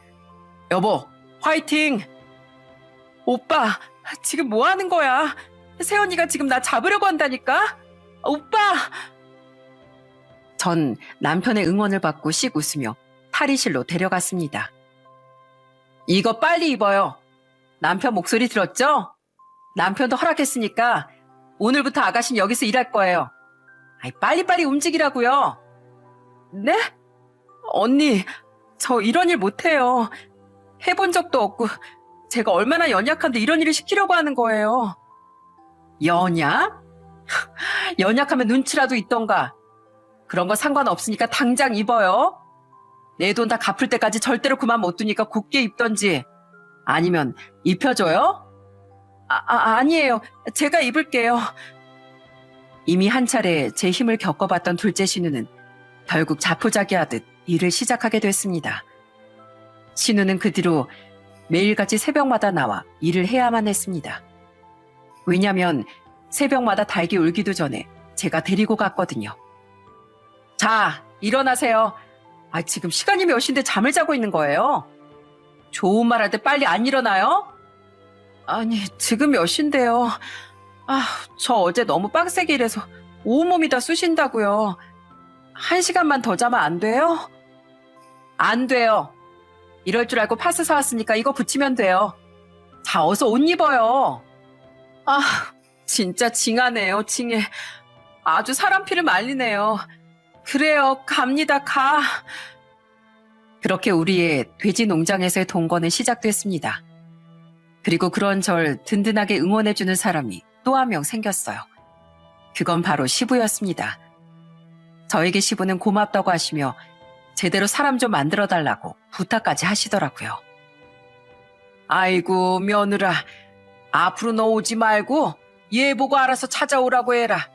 여보, 화이팅! 오빠, 지금 뭐 하는 거야? 세연이가 지금 나 잡으려고 한다니까? 오빠! 전 남편의 응원을 받고 씩 웃으며 탈의실로 데려갔습니다. 이거 빨리 입어요. 남편 목소리 들었죠? 남편도 허락했으니까 오늘부터 아가씨는 여기서 일할 거예요. 아이, 빨리빨리 움직이라고요. 네? 언니, 저 이런 일 못해요. 해본 적도 없고 제가 얼마나 연약한데 이런 일을 시키려고 하는 거예요. 연약? 연약하면 눈치라도 있던가. 그런 거 상관없으니까 당장 입어요. 내 돈 다 갚을 때까지 절대로 그만 못 두니까 굳게 입던지. 아니면 입혀줘요? 아니에요. 제가 입을게요. 이미 한 차례 제 힘을 겪어봤던 둘째 신우는 결국 자포자기하듯 일을 시작하게 됐습니다. 신우는 그 뒤로 매일같이 새벽마다 나와 일을 해야만 했습니다. 왜냐면 새벽마다 닭이 울기도 전에 제가 데리고 갔거든요. 자, 일어나세요. 지금 시간이 몇 시인데 잠을 자고 있는 거예요? 좋은 말 할 때 빨리 안 일어나요? 아니, 지금 몇 시인데요. 저 어제 너무 빡세게 일해서 온몸이 다 쑤신다고요. 1시간만 더 자면 안 돼요? 안 돼요. 이럴 줄 알고 파스 사왔으니까 이거 붙이면 돼요. 자, 어서 옷 입어요. 진짜 징하네요, 징해. 아주 사람 피를 말리네요. 그래요, 갑니다, 가. 그렇게 우리의 돼지 농장에서의 동거는 시작됐습니다. 그리고 그런 절 든든하게 응원해주는 사람이 또 한 명 생겼어요. 그건 바로 시부였습니다. 저에게 시부는 고맙다고 하시며 제대로 사람 좀 만들어달라고 부탁까지 하시더라고요. 아이고, 며느라. 앞으로 너 오지 말고 얘 보고 알아서 찾아오라고 해라.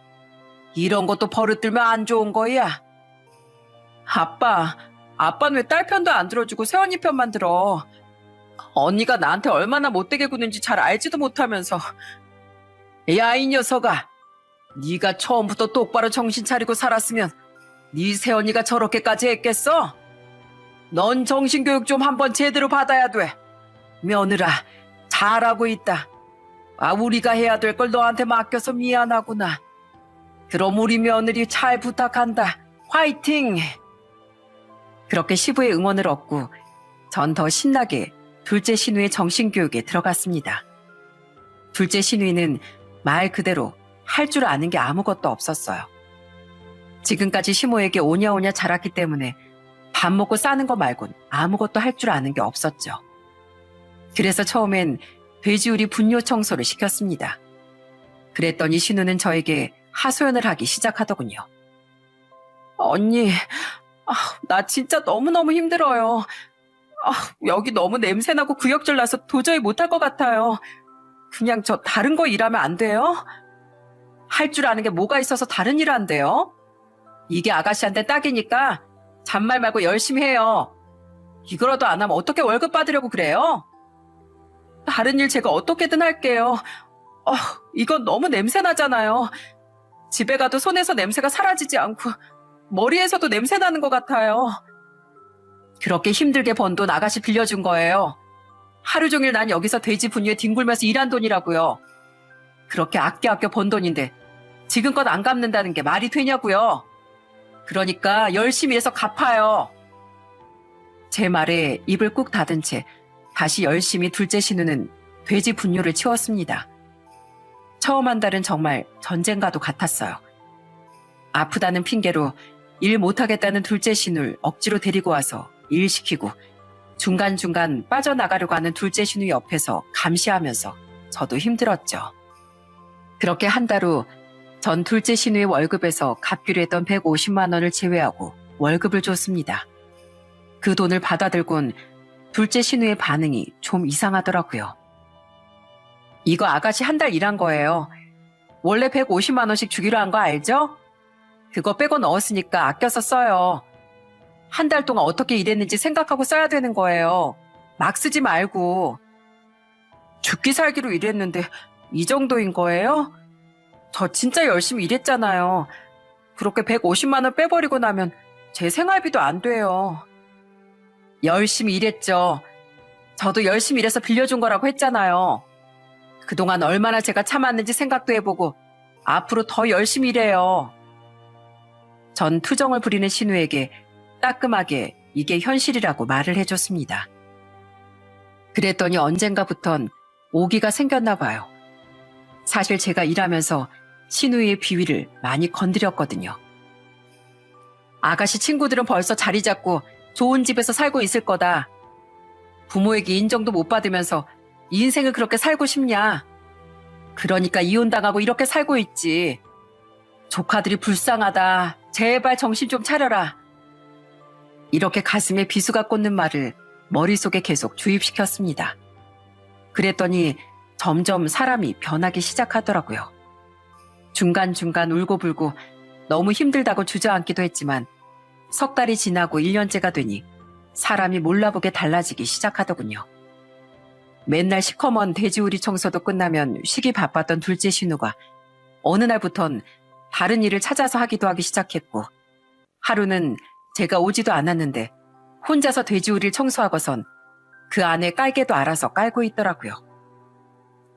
이런 것도 버릇들면 안 좋은 거야. 아빠는 왜 딸 편도 안 들어주고 세연이 편만 들어. 언니가 나한테 얼마나 못되게 구는지 잘 알지도 못하면서. 야, 이 녀석아. 네가 처음부터 똑바로 정신 차리고 살았으면 네 새언니가 저렇게까지 했겠어? 넌 정신교육 좀 한번 제대로 받아야 돼. 며느라, 잘하고 있다. 우리가 해야 될 걸 너한테 맡겨서 미안하구나. 그럼 우리 며느리 잘 부탁한다. 화이팅! 그렇게 시부의 응원을 얻고 전 더 신나게 둘째 신우의 정신교육에 들어갔습니다. 둘째 신우이는 말 그대로 할 줄 아는 게 아무것도 없었어요. 지금까지 시모에게 오냐오냐 자랐기 때문에 밥 먹고 싸는 거 말곤 아무것도 할 줄 아는 게 없었죠. 그래서 처음엔 돼지우리 분뇨 청소를 시켰습니다. 그랬더니 신우는 저에게 하소연을 하기 시작하더군요. 언니, 나 진짜 너무너무 힘들어요. 여기 너무 냄새나고 구역질 나서 도저히 못할 것 같아요. 그냥 저 다른 거 일하면 안 돼요? 할 줄 아는 게 뭐가 있어서 다른 일 한대요? 이게 아가씨한테 딱이니까 잔말 말고 열심히 해요. 이거라도 안 하면 어떻게 월급 받으려고 그래요? 다른 일 제가 어떻게든 할게요. 이건 너무 냄새 나잖아요. 집에 가도 손에서 냄새가 사라지지 않고 머리에서도 냄새 나는 것 같아요. 그렇게 힘들게 번 돈 아가씨 빌려준 거예요. 하루 종일 난 여기서 돼지 분유에 뒹굴면서 일한 돈이라고요. 그렇게 아껴 번 돈인데 지금껏 안 갚는다는 게 말이 되냐고요. 그러니까 열심히 해서 갚아요. 제 말에 입을 꾹 닫은 채 다시 열심히 둘째 신우는 돼지 분유를 치웠습니다. 처음 한 달은 정말 전쟁과도 같았어요. 아프다는 핑계로 일 못하겠다는 둘째 신우를 억지로 데리고 와서 일 시키고 중간중간 빠져나가려고 하는 둘째 신우 옆에서 감시하면서 저도 힘들었죠. 그렇게 한 달 후 전 둘째 신우의 월급에서 갚기로 했던 150만 원을 제외하고 월급을 줬습니다. 그 돈을 받아들곤 둘째 신우의 반응이 좀 이상하더라고요. 이거 아가씨 한 달 일한 거예요. 원래 150만 원씩 주기로 한 거 알죠? 그거 빼고 넣었으니까 아껴서 써요. 한 달 동안 어떻게 일했는지 생각하고 써야 되는 거예요. 막 쓰지 말고. 죽기 살기로 일했는데 이 정도인 거예요? 저 진짜 열심히 일했잖아요. 그렇게 150만 원 빼버리고 나면 제 생활비도 안 돼요. 열심히 일했죠. 저도 열심히 일해서 빌려준 거라고 했잖아요. 그동안 얼마나 제가 참았는지 생각도 해보고 앞으로 더 열심히 일해요. 전 투정을 부리는 신우에게 따끔하게 이게 현실이라고 말을 해줬습니다. 그랬더니 언젠가부턴 오기가 생겼나 봐요. 사실 제가 일하면서 신우의 비위를 많이 건드렸거든요. 아가씨 친구들은 벌써 자리 잡고 좋은 집에서 살고 있을 거다. 부모에게 인정도 못 받으면서 인생을 그렇게 살고 싶냐. 그러니까 이혼당하고 이렇게 살고 있지. 조카들이 불쌍하다. 제발 정신 좀 차려라. 이렇게 가슴에 비수가 꽂는 말을 머릿속에 계속 주입시켰습니다. 그랬더니 점점 사람이 변하기 시작하더라고요. 중간중간 울고불고 너무 힘들다고 주저앉기도 했지만 석 달이 지나고 1년째가 되니 사람이 몰라보게 달라지기 시작하더군요. 맨날 시커먼 돼지우리 청소도 끝나면 쉬기 바빴던 둘째 신우가 어느 날부턴 다른 일을 찾아서 하기도 하기 시작했고 하루는 제가 오지도 않았는데 혼자서 돼지우리를 청소하고선 그 안에 깔개도 알아서 깔고 있더라고요.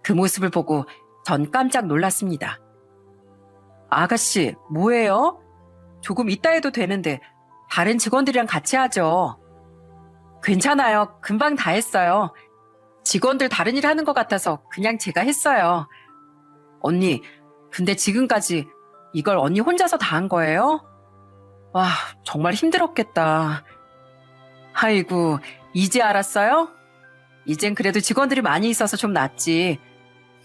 그 모습을 보고 전 깜짝 놀랐습니다. 아가씨, 뭐예요? 조금 이따 해도 되는데 다른 직원들이랑 같이 하죠. 괜찮아요. 금방 다 했어요. 직원들 다른 일 하는 것 같아서 그냥 제가 했어요. 언니, 근데 지금까지 이걸 언니 혼자서 다 한 거예요? 와, 정말 힘들었겠다. 아이고, 이제 알았어요? 이젠 그래도 직원들이 많이 있어서 좀 낫지.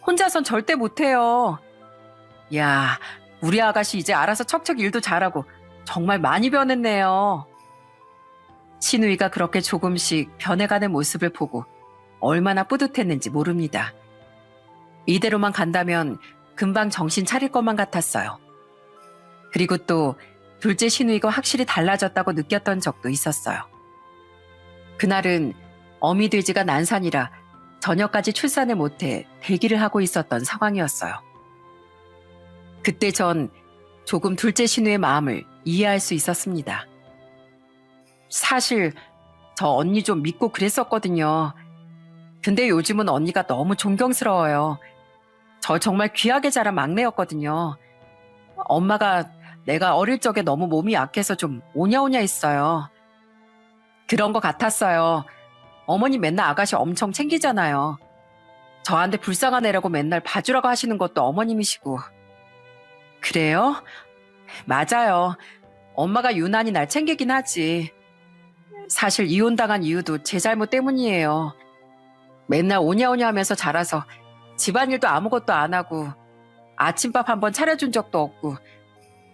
혼자선 절대 못해요. 야, 우리 아가씨 이제 알아서 척척 일도 잘하고 정말 많이 변했네요. 신우이가 그렇게 조금씩 변해가는 모습을 보고 얼마나 뿌듯했는지 모릅니다. 이대로만 간다면 금방 정신 차릴 것만 같았어요. 그리고 또 둘째 신우이가 확실히 달라졌다고 느꼈던 적도 있었어요. 그날은 어미돼지가 난산이라 저녁까지 출산을 못해 대기를 하고 있었던 상황이었어요. 그때 전 조금 둘째 신우의 마음을 이해할 수 있었습니다. 사실 저 언니 좀 믿고 그랬었거든요. 근데 요즘은 언니가 너무 존경스러워요. 저 정말 귀하게 자란 막내였거든요. 엄마가 내가 어릴 적에 너무 몸이 약해서 좀 오냐오냐 했어요. 그런 것 같았어요. 어머니 맨날 아가씨 엄청 챙기잖아요. 저한테 불쌍한 애라고 맨날 봐주라고 하시는 것도 어머님이시고. 그래요? 맞아요. 엄마가 유난히 날 챙기긴 하지. 사실 이혼당한 이유도 제 잘못 때문이에요. 맨날 오냐오냐 하면서 자라서 집안일도 아무것도 안 하고 아침밥 한번 차려준 적도 없고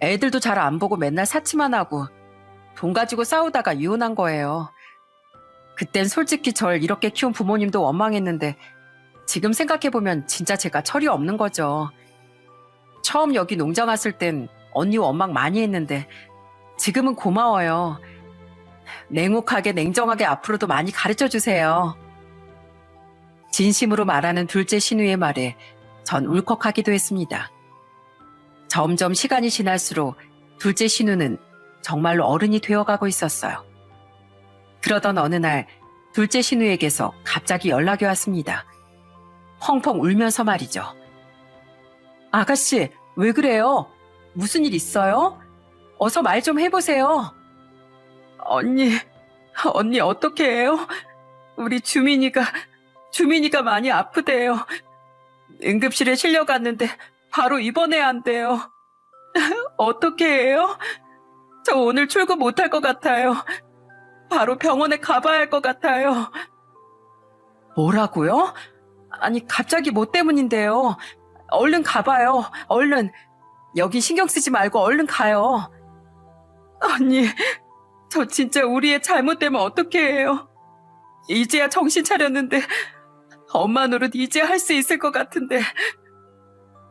애들도 잘 안 보고 맨날 사치만 하고 돈 가지고 싸우다가 이혼한 거예요. 그땐 솔직히 절 이렇게 키운 부모님도 원망했는데 지금 생각해보면 진짜 제가 철이 없는 거죠. 처음 여기 농장 왔을 땐 언니 원망 많이 했는데 지금은 고마워요. 냉혹하게 냉정하게 앞으로도 많이 가르쳐 주세요. 진심으로 말하는 둘째 신우의 말에 전 울컥하기도 했습니다. 점점 시간이 지날수록 둘째 신우는 정말로 어른이 되어가고 있었어요. 그러던 어느 날 둘째 신우에게서 갑자기 연락이 왔습니다. 펑펑 울면서 말이죠. 아가씨, 왜 그래요? 무슨 일 있어요? 어서 말 좀 해보세요. 언니 어떻게 해요? 우리 주민이가 많이 아프대요. 응급실에 실려갔는데 바로 입원해야 한대요. 어떻게 해요? 저 오늘 출근 못할 것 같아요. 바로 병원에 가봐야 할 것 같아요. 뭐라고요? 아니, 갑자기 뭐 때문인데요? 얼른 가봐요. 얼른. 여기 신경 쓰지 말고 얼른 가요. 언니, 저 진짜 우리 애 잘못되면 어떡해 해요? 이제야 정신 차렸는데 엄마 노릇 이제 할 수 있을 것 같은데.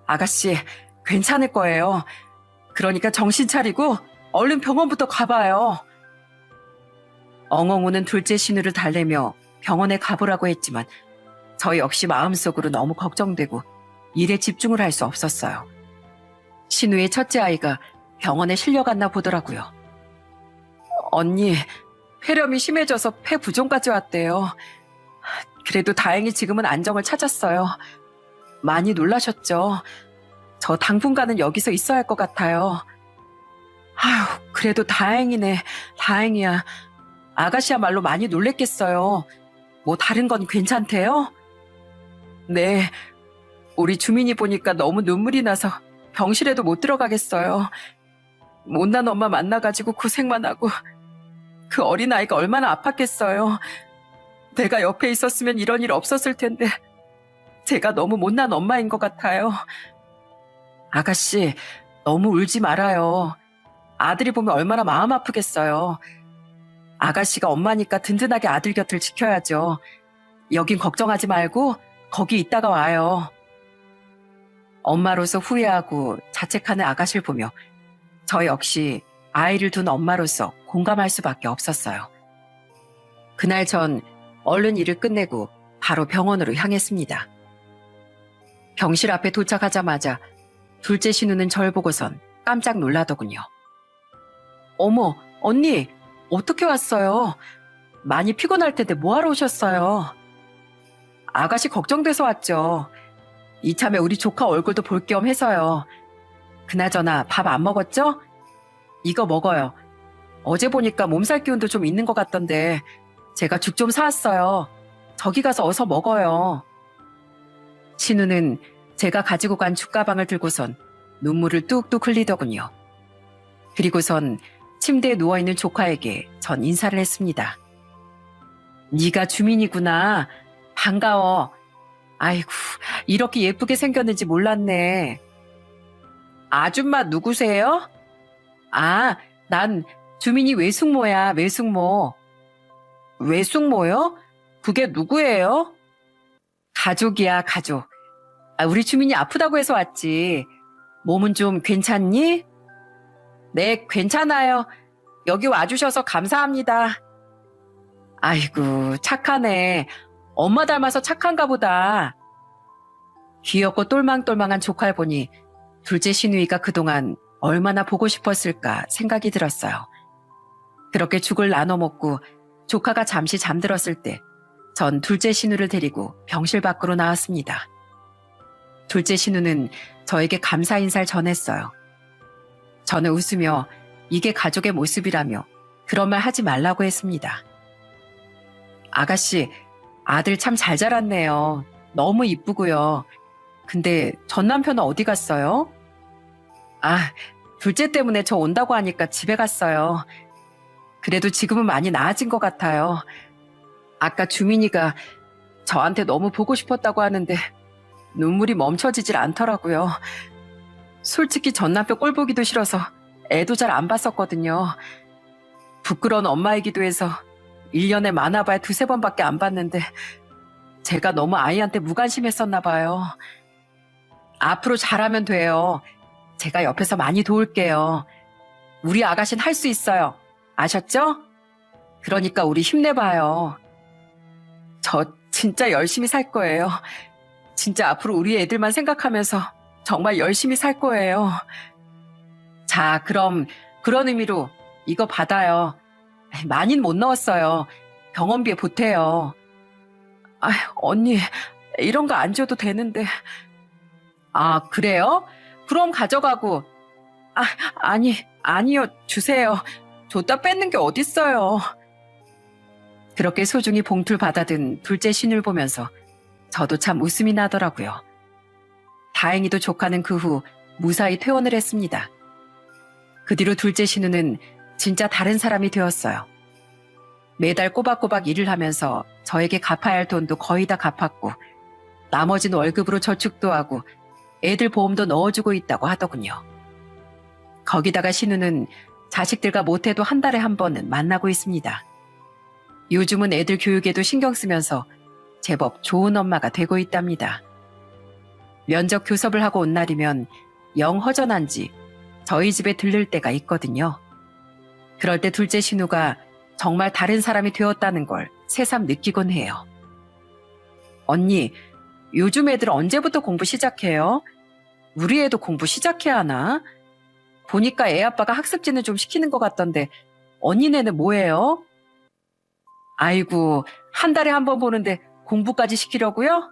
아가씨, 괜찮을 거예요. 그러니까 정신 차리고 얼른 병원부터 가봐요. 엉엉 우는 둘째 신우를 달래며 병원에 가보라고 했지만 저 역시 마음속으로 너무 걱정되고 일에 집중을 할 수 없었어요. 신우의 첫째 아이가 병원에 실려갔나 보더라고요. 언니, 폐렴이 심해져서 폐 부종까지 왔대요. 그래도 다행히 지금은 안정을 찾았어요. 많이 놀라셨죠? 저 당분간은 여기서 있어야 할 것 같아요. 아휴, 그래도 다행이네. 다행이야. 아가씨야말로 많이 놀랬겠어요. 뭐 다른 건 괜찮대요? 네, 우리 주민이 보니까 너무 눈물이 나서 병실에도 못 들어가겠어요. 못난 엄마 만나가지고 고생만 하고 그 어린아이가 얼마나 아팠겠어요. 내가 옆에 있었으면 이런 일 없었을 텐데 제가 너무 못난 엄마인 것 같아요. 아가씨, 너무 울지 말아요. 아들이 보면 얼마나 마음 아프겠어요. 아가씨가 엄마니까 든든하게 아들 곁을 지켜야죠. 여긴 걱정하지 말고 거기 있다가 와요. 엄마로서 후회하고 자책하는 아가씨를 보며 저 역시 아이를 둔 엄마로서 공감할 수밖에 없었어요. 그날 전 얼른 일을 끝내고 바로 병원으로 향했습니다. 병실 앞에 도착하자마자 둘째 신우는 절 보고선 깜짝 놀라더군요. 어머, 언니, 어떻게 왔어요? 많이 피곤할 텐데 뭐하러 오셨어요? 아가씨 걱정돼서 왔죠. 이참에 우리 조카 얼굴도 볼 겸 해서요. 그나저나 밥 안 먹었죠? 이거 먹어요. 어제 보니까 몸살 기운도 좀 있는 것 같던데 제가 죽 좀 사왔어요. 저기 가서 어서 먹어요. 신우는 제가 가지고 간 죽가방을 들고선 눈물을 뚝뚝 흘리더군요. 그리고선 침대에 누워있는 조카에게 전 인사를 했습니다. 네가 주민이구나. 반가워. 아이고, 이렇게 예쁘게 생겼는지 몰랐네. 아줌마 누구세요? 아, 난 주민이 외숙모야, 외숙모. 외숙모요? 그게 누구예요? 가족이야, 가족. 우리 주민이 아프다고 해서 왔지. 몸은 좀 괜찮니? 네, 괜찮아요. 여기 와주셔서 감사합니다. 아이고, 착하네. 엄마 닮아서 착한가 보다. 귀엽고 똘망똘망한 조카를 보니 둘째 신우이가 그동안 얼마나 보고 싶었을까 생각이 들었어요. 그렇게 죽을 나눠 먹고 조카가 잠시 잠들었을 때 전 둘째 신우를 데리고 병실 밖으로 나왔습니다. 둘째 신우는 저에게 감사 인사를 전했어요. 저는 웃으며 이게 가족의 모습이라며 그런 말 하지 말라고 했습니다. 아가씨, 아들 참 잘 자랐네요. 너무 이쁘고요. 근데 전 남편은 어디 갔어요? 아, 둘째 때문에 저 온다고 하니까 집에 갔어요. 그래도 지금은 많이 나아진 것 같아요. 아까 주민이가 저한테 너무 보고 싶었다고 하는데 눈물이 멈춰지질 않더라고요. 솔직히 전 남편 꼴 보기도 싫어서 애도 잘 안 봤었거든요. 부끄러운 엄마이기도 해서 1년에 많아봐야 2~3번밖에 안 봤는데 제가 너무 아이한테 무관심했었나 봐요. 앞으로 잘하면 돼요. 제가 옆에서 많이 도울게요. 우리 아가씨는 할 수 있어요. 아셨죠? 그러니까 우리 힘내봐요. 저 진짜 열심히 살 거예요. 진짜 앞으로 우리 애들만 생각하면서 정말 열심히 살 거예요. 자, 그럼 그런 의미로 이거 받아요. 많이는 못 넣었어요. 병원비에 보태요. 아, 언니, 이런 거 안 줘도 되는데. 아, 그래요? 그럼 가져가고. 아, 아니요, 주세요. 줬다 뺏는 게 어딨어요. 그렇게 소중히 봉투를 받아든 둘째 신우를 보면서 저도 참 웃음이 나더라고요. 다행히도 조카는 그 후 무사히 퇴원을 했습니다. 그 뒤로 둘째 신우는 진짜 다른 사람이 되었어요. 매달 꼬박꼬박 일을 하면서 저에게 갚아야 할 돈도 거의 다 갚았고 나머지는 월급으로 저축도 하고 애들 보험도 넣어주고 있다고 하더군요. 거기다가 신우는 자식들과 못해도 한 달에 한 번은 만나고 있습니다. 요즘은 애들 교육에도 신경 쓰면서 제법 좋은 엄마가 되고 있답니다. 면접 교섭을 하고 온 날이면 영 허전한지 저희 집에 들를 때가 있거든요. 그럴 때 둘째 신우가 정말 다른 사람이 되었다는 걸 새삼 느끼곤 해요. 언니, 요즘 애들 언제부터 공부 시작해요? 우리 애도 공부 시작해야 하나? 보니까 애 아빠가 학습지는 좀 시키는 것 같던데 언니네는 뭐예요? 아이고, 한 달에 한 번 보는데 공부까지 시키려고요?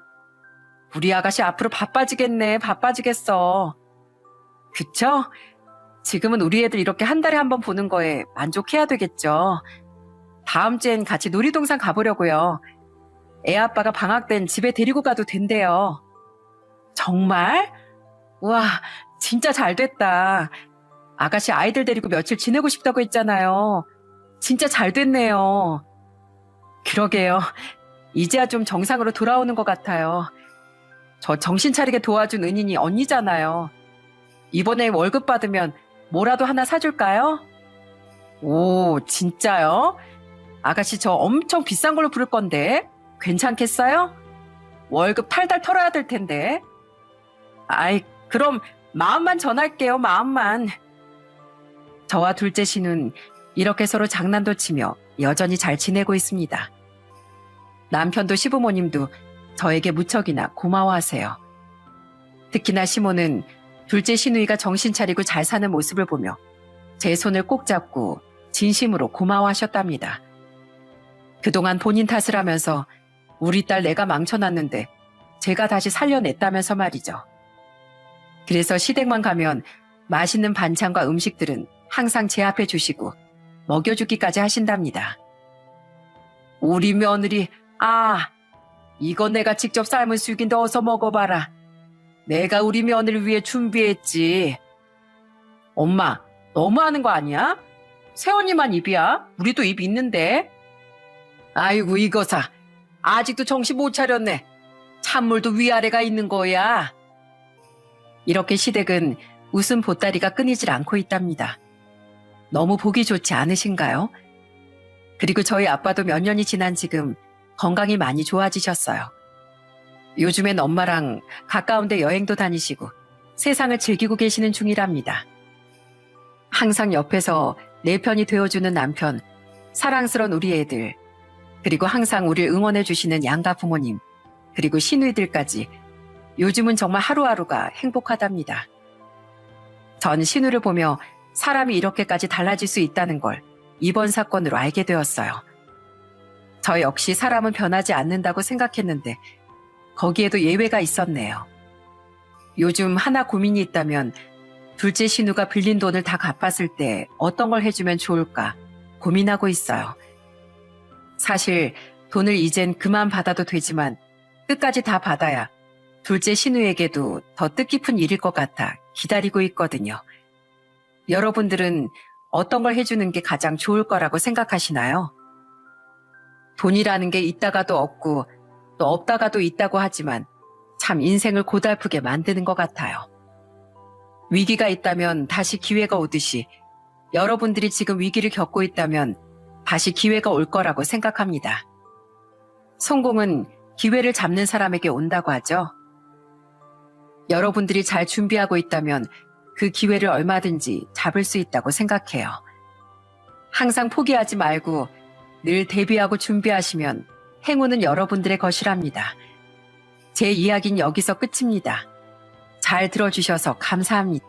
우리 아가씨 앞으로 바빠지겠네, 바빠지겠어. 그쵸? 지금은 우리 애들 이렇게 한 달에 한 번 보는 거에 만족해야 되겠죠. 다음 주엔 같이 놀이동산 가보려고요. 애 아빠가 방학 땐 집에 데리고 가도 된대요. 정말? 우와, 진짜 잘 됐다. 아가씨 아이들 데리고 며칠 지내고 싶다고 했잖아요. 진짜 잘 됐네요. 그러게요. 이제야 좀 정상으로 돌아오는 것 같아요. 저 정신 차리게 도와준 은인이 언니잖아요. 이번에 월급 받으면 뭐라도 하나 사줄까요? 오, 진짜요? 아가씨 저 엄청 비싼 걸로 부를 건데 괜찮겠어요? 월급 탈탈 털어야 될 텐데. 아이, 그럼 마음만 전할게요, 마음만. 저와 둘째 신은 이렇게 서로 장난도 치며 여전히 잘 지내고 있습니다. 남편도 시부모님도 저에게 무척이나 고마워하세요. 특히나 시모는 둘째 시누이가 정신 차리고 잘 사는 모습을 보며 제 손을 꼭 잡고 진심으로 고마워하셨답니다. 그동안 본인 탓을 하면서 우리 딸 내가 망쳐놨는데 제가 다시 살려냈다면서 말이죠. 그래서 시댁만 가면 맛있는 반찬과 음식들은 항상 제 앞에 주시고 먹여주기까지 하신답니다. 우리 며느리, 이거 내가 직접 삶은 쑥인데 어서 먹어봐라. 내가 우리 며느리를 위해 준비했지. 엄마, 너무하는 거 아니야? 새언니만 입이야? 우리도 입 있는데. 아이고 이거사, 아직도 정신 못 차렸네. 찬물도 위아래가 있는 거야. 이렇게 시댁은 웃음 보따리가 끊이질 않고 있답니다. 너무 보기 좋지 않으신가요? 그리고 저희 아빠도 몇 년이 지난 지금 건강이 많이 좋아지셨어요. 요즘엔 엄마랑 가까운 데 여행도 다니시고 세상을 즐기고 계시는 중이랍니다. 항상 옆에서 내 편이 되어주는 남편, 사랑스러운 우리 애들, 그리고 항상 우리를 응원해 주시는 양가 부모님, 그리고 시누이들까지 요즘은 정말 하루하루가 행복하답니다. 전 시누를 보며 사람이 이렇게까지 달라질 수 있다는 걸 이번 사건으로 알게 되었어요. 저 역시 사람은 변하지 않는다고 생각했는데 거기에도 예외가 있었네요. 요즘 하나 고민이 있다면 둘째 신우가 빌린 돈을 다 갚았을 때 어떤 걸 해주면 좋을까 고민하고 있어요. 사실 돈을 이젠 그만 받아도 되지만 끝까지 다 받아야 둘째 신우에게도 더 뜻깊은 일일 것 같아 기다리고 있거든요. 여러분들은 어떤 걸 해주는 게 가장 좋을 거라고 생각하시나요? 돈이라는 게 있다가도 없고 또 없다가도 있다고 하지만 참 인생을 고달프게 만드는 것 같아요. 위기가 있다면 다시 기회가 오듯이 여러분들이 지금 위기를 겪고 있다면 다시 기회가 올 거라고 생각합니다. 성공은 기회를 잡는 사람에게 온다고 하죠. 여러분들이 잘 준비하고 있다면 그 기회를 얼마든지 잡을 수 있다고 생각해요. 항상 포기하지 말고 늘 대비하고 준비하시면 행운은 여러분들의 것이랍니다. 제 이야기는 여기서 끝입니다. 잘 들어주셔서 감사합니다.